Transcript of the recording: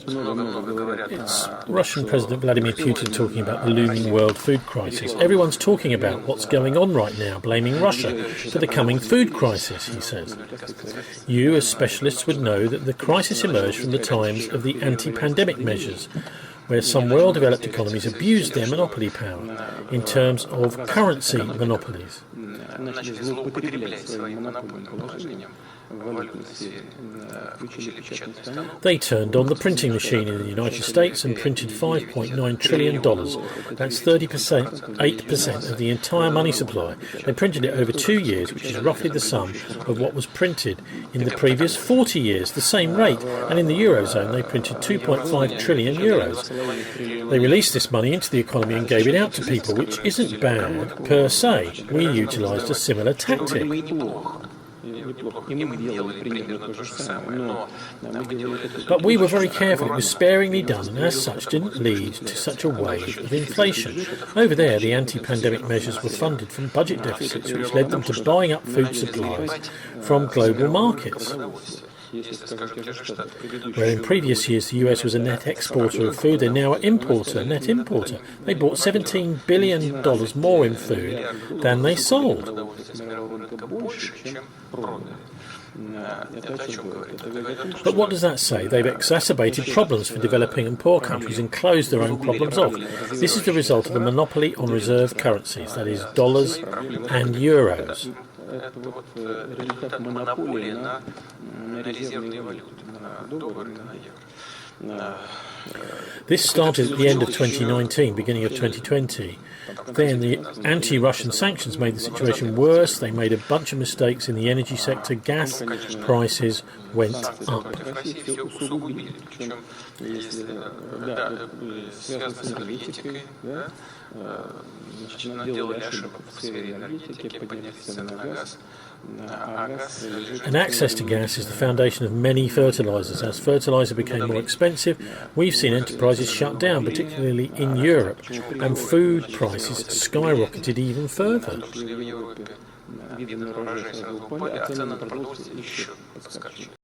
It's Russian President Vladimir Putin talking about the looming world food crisis. Everyone's talking about what's going on right now, blaming Russia for the coming food crisis, he says. You, as specialists, would know that the crisis emerged from the times of the anti-pandemic measures, where some well-developed economies abused their monopoly power in terms of currency monopolies. They turned on the printing machine in the United States and printed $5.9 trillion. That's 8% of the entire money supply. They printed it over 2 years, which is roughly the sum of what was printed in the previous 40 years, the same rate. And in the Eurozone, they printed 2.5 trillion euros. They released this money into the economy and gave it out to people, which isn't bad per se. We utilised a similar tactic. But we were very careful. It was sparingly done and as such didn't lead to such a wave of inflation. Over there, the anti-pandemic measures were funded from budget deficits, which led them to buying up food supplies from global markets. Where in previous years the US was a net exporter of food, they're now a net importer. They bought $17 billion more in food than they sold. But what does that say? They've exacerbated problems for developing and poor countries and closed their own problems off. This is the result of the monopoly on reserve currencies, that is, dollars and euros. This started at the end of 2019, beginning of 2020. Then the anti-Russian sanctions made the situation worse. They made a bunch of mistakes in the energy sector. Gas prices went up. And access to gas is the foundation of many fertilisers. As fertiliser became more expensive, we've seen enterprises shut down, particularly in Europe, and food prices skyrocketed even further.